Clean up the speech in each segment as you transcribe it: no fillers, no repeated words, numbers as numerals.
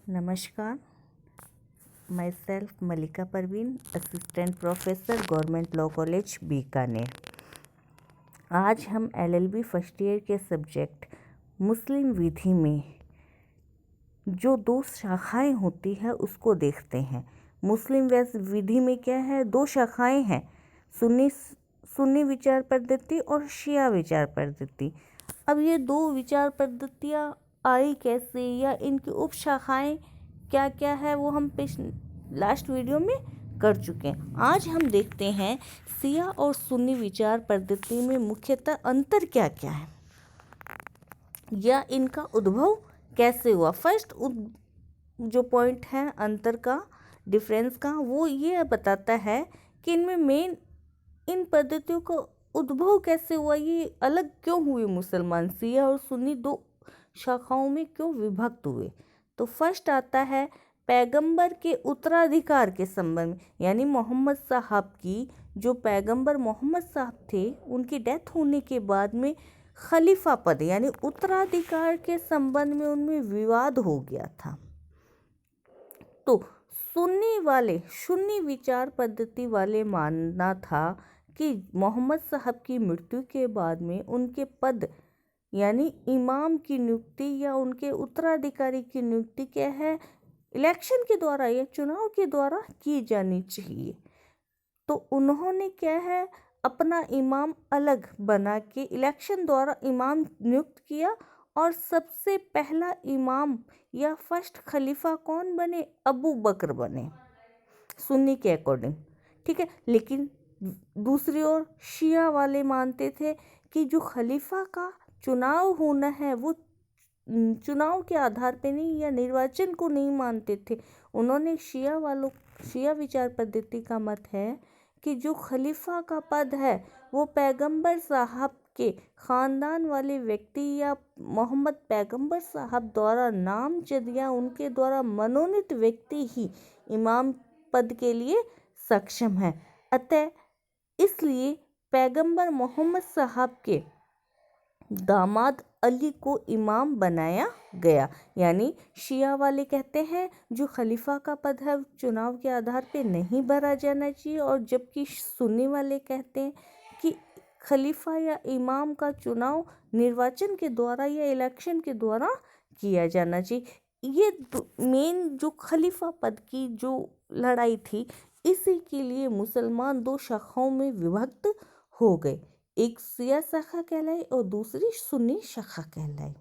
नमस्कार, myself Malika Parveen, assistant professor, government law college Bikaner. आज हम LLB फर्स्ट ईयर के सब्जेक्ट मुस्लिम विधि में जो 2 शाखाएं होती है उसको देखते हैं। मुस्लिम विधि में क्या है, 2 शाखाएं हैं, सुन्नी विचार पद्धति और शिया विचार पद्धति। अब ये 2 विचार पद्धतियाँ आई कैसे या इनकी उप शाखाएं क्या क्या है वो हम लास्ट वीडियो में कर चुके हैं। आज हम देखते हैं शिया और सुन्नी विचार पद्धति में मुख्यतः अंतर क्या क्या है या इनका उद्भव कैसे हुआ। फर्स्ट जो पॉइंट है अंतर का, डिफरेंस का, वो ये बताता है कि इनमें मेन इन पद्धतियों का उद्भव कैसे हुआ, ये अलग क्यों हुए, मुसलमान शिया और सुन्नी 2 शाखाओं में क्यों विभक्त हुए। तो फर्स्ट आता है पैगंबर के उत्तराधिकार के संबंध में, यानी मोहम्मद साहब की, जो पैगंबर मोहम्मद साहब थे उनकी डेथ होने के बाद में खलीफा पद यानी उत्तराधिकार के संबंध में उनमें विवाद हो गया था। तो सुन्नी विचार पद्धति वाले मानना था कि मोहम्मद साहब की मृत्यु के बाद में उनके पद यानी इमाम की नियुक्ति या उनके उत्तराधिकारी की नियुक्ति क्या है, इलेक्शन के द्वारा या चुनाव के द्वारा की जानी चाहिए। तो उन्होंने क्या है, अपना इमाम अलग बना के इलेक्शन द्वारा इमाम नियुक्त किया और सबसे पहला इमाम या फर्स्ट खलीफा कौन बने, अबू बकर बने सुन्नी के अकॉर्डिंग, ठीक है। लेकिन दूसरी ओर शिया वाले मानते थे कि जो खलीफा का चुनाव होना है वो चुनाव के आधार पे नहीं या निर्वाचन को नहीं मानते थे। उन्होंने शिया विचार पद्धति का मत है कि जो खलीफा का पद है वो पैगंबर साहब के ख़ानदान वाले व्यक्ति या मोहम्मद पैगंबर साहब द्वारा नामजद या उनके द्वारा मनोनीत व्यक्ति ही इमाम पद के लिए सक्षम है। अतः इसलिए पैगंबर मोहम्मद साहब के दामाद अली को इमाम बनाया गया। यानी शिया वाले कहते हैं जो खलीफा का पद है चुनाव के आधार पे नहीं भरा जाना चाहिए, और जबकि सुन्नी वाले कहते हैं कि खलीफा या इमाम का चुनाव निर्वाचन के द्वारा या इलेक्शन के द्वारा किया जाना चाहिए। ये मेन जो खलीफा पद की जो लड़ाई थी, इसी के लिए मुसलमान 2 शाखाओं में विभक्त हो गए, एक शिया शाखा कहलाई और दूसरी सुन्नी शाखा कहलाई,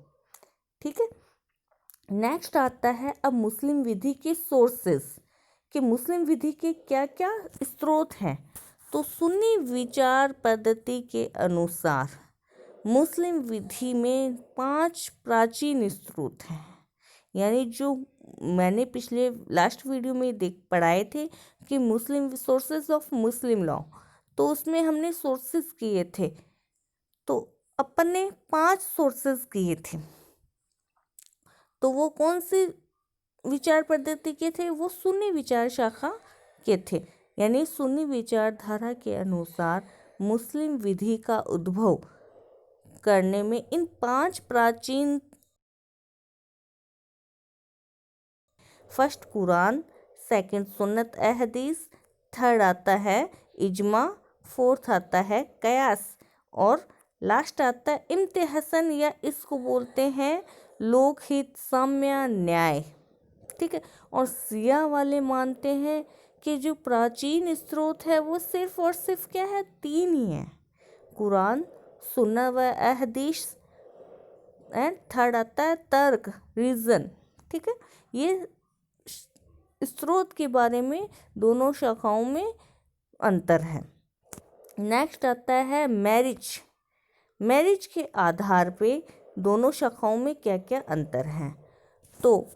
ठीक है। नेक्स्ट आता है अब मुस्लिम विधि के सोर्सेस, कि मुस्लिम विधि के क्या क्या स्रोत हैं। तो सुन्नी विचार पद्धति के अनुसार मुस्लिम विधि में 5 प्राचीन स्रोत हैं, यानी जो मैंने पिछले लास्ट वीडियो में पढ़ाए थे कि मुस्लिम सोर्सेज ऑफ मुस्लिम लॉ, तो उसमें हमने सोर्सेज किए थे। तो अपन ने 5 सोर्सेज किए थे, तो वो कौन सी विचार पद्धति के थे, वो सुन्नी विचार शाखा के थे। यानी सुन्नी विचारधारा के अनुसार मुस्लिम विधि का उद्भव करने में इन 5 प्राचीन, फर्स्ट कुरान, सेकंड सुन्नत हदीस, थर्ड आता है इजमा, फोर्थ आता है कयास और लास्ट आता है इम्तिहसन या इसको बोलते हैं लोकहित साम्य न्याय, ठीक है। और शिया वाले मानते हैं कि जो प्राचीन स्रोत है वो सिर्फ और सिर्फ क्या है, 3 ही है, कुरान, सुन्नत व हदीस एंड थर्ड आता है तर्क, रीज़न, ठीक है। ये स्रोत के बारे में दोनों शाखाओं में अंतर है। नेक्स्ट आता है मैरिज के आधार पे दोनों शाखाओं में क्या क्या अंतर हैं। तो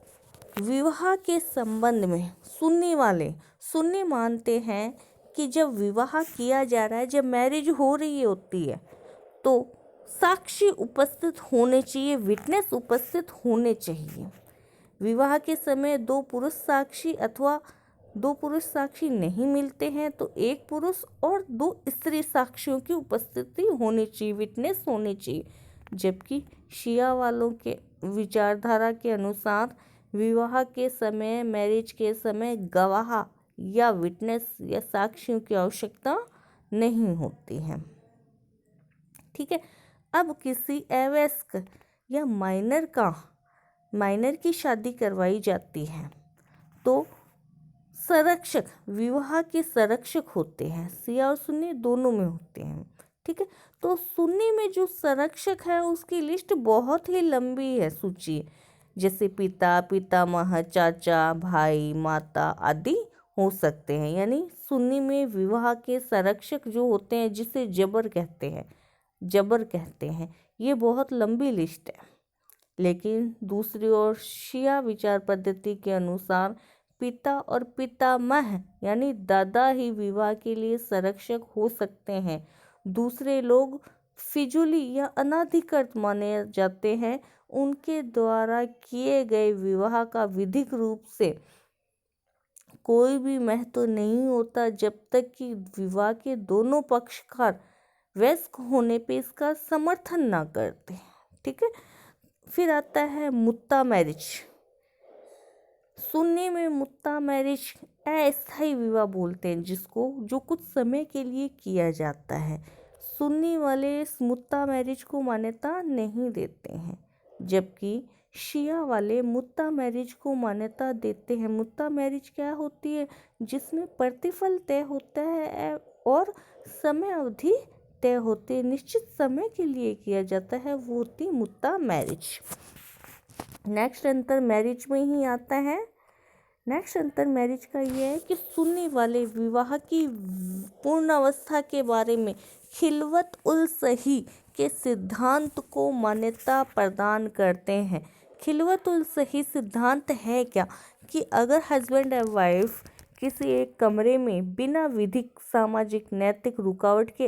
विवाह के संबंध में सुन्नी मानते हैं कि जब विवाह किया जा रहा है, जब मैरिज हो रही होती है, तो साक्षी उपस्थित होने चाहिए, विटनेस उपस्थित होने चाहिए। विवाह के समय 2 पुरुष साक्षी अथवा 2 पुरुष साक्षी नहीं मिलते हैं तो 1 पुरुष और 2 स्त्री साक्षियों की उपस्थिति होनी चाहिए, विटनेस होनी चाहिए। जबकि शिया वालों के विचारधारा के अनुसार विवाह के समय, मैरिज के समय गवाह या विटनेस या साक्षियों की आवश्यकता नहीं होती है। ठीक है। अब किसी अवयस्क या माइनर की शादी करवाई जाती है तो संरक्षक विवाह के संरक्षक होते हैं। सिया और सुन्नी दोनों में होते हैं। ठीक है। तो सुन्नी में जो संरक्षक है उसकी लिस्ट बहुत ही लंबी है, सूची, जैसे पिता, पितामह, चाचा, भाई, माता आदि हो सकते हैं। यानी सुन्नी में विवाह के संरक्षक जो होते हैं, जिसे जबर कहते हैं, ये बहुत लंबी लिस्ट है। लेकिन दूसरी ओर शिया विचार पद्धति के अनुसार पिता और पितामह यानी दादा ही विवाह के लिए संरक्षक हो सकते हैं। दूसरे लोग फिजूली या अनाधिकृत माने जाते हैं। उनके द्वारा किए गए विवाह का विधिक रूप से कोई भी महत्व नहीं होता जब तक कि विवाह के दोनों पक्षकार वयस्क होने पे इसका समर्थन ना करते। ठीक है। फिर आता है मुत्ता मैरिज। सुन्नी में मुत्ता मैरिज अस्थायी विवाह बोलते हैं जिसको, जो कुछ समय के लिए किया जाता है। सुन्नी वाले इस मुत्ता मैरिज को मान्यता नहीं देते हैं, जबकि शिया वाले मुत्ता मैरिज को मान्यता देते हैं। मुत्ता मैरिज क्या होती है? जिसमें प्रतिफल तय होता है और समय अवधि तय होती है, निश्चित समय के लिए किया जाता है, वो होती मुत्ता मैरिज। नेक्स्ट अंतर मैरिज में ही आता है। नेक्स्ट अंतर मैरिज का ये है कि सुन्नी वाले विवाह की पूर्णावस्था के बारे में खिलवत उल सही के सिद्धांत को मान्यता प्रदान करते हैं। खिलवत उल सही सिद्धांत है क्या कि अगर हस्बैंड एंड वाइफ किसी एक कमरे में बिना विधिक सामाजिक नैतिक रुकावट के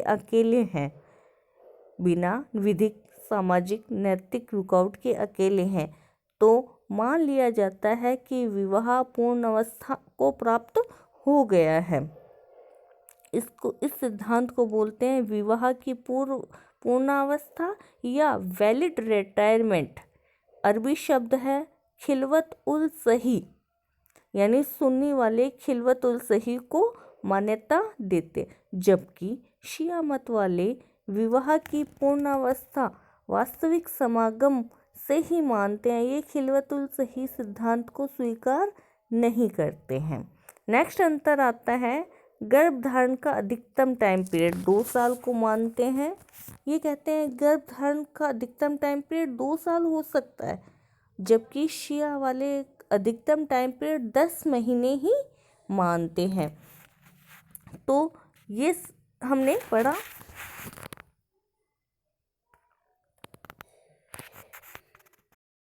अकेले हैं तो मान लिया जाता है कि विवाह पूर्ण अवस्था को प्राप्त हो गया है। इस सिद्धांत को बोलते हैं विवाह की पूर्णावस्था या वैलिड रिटायरमेंट। अरबी शब्द है खिलवत उल सही, यानी सुन्नी वाले खिलवत उल सही को मान्यता देते, जबकि शिया मत वाले विवाह की पूर्णावस्था वास्तविक समागम से ही मानते हैं। ये खिलवत उल सही सिद्धांत को स्वीकार नहीं करते हैं। नेक्स्ट अंतर आता है गर्भधारण का अधिकतम टाइम पीरियड 2 साल को मानते हैं। ये कहते हैं गर्भधारण का अधिकतम टाइम पीरियड 2 साल हो सकता है, जबकि शिया वाले अधिकतम टाइम पीरियड 10 महीने ही मानते हैं। तो ये हमने पढ़ा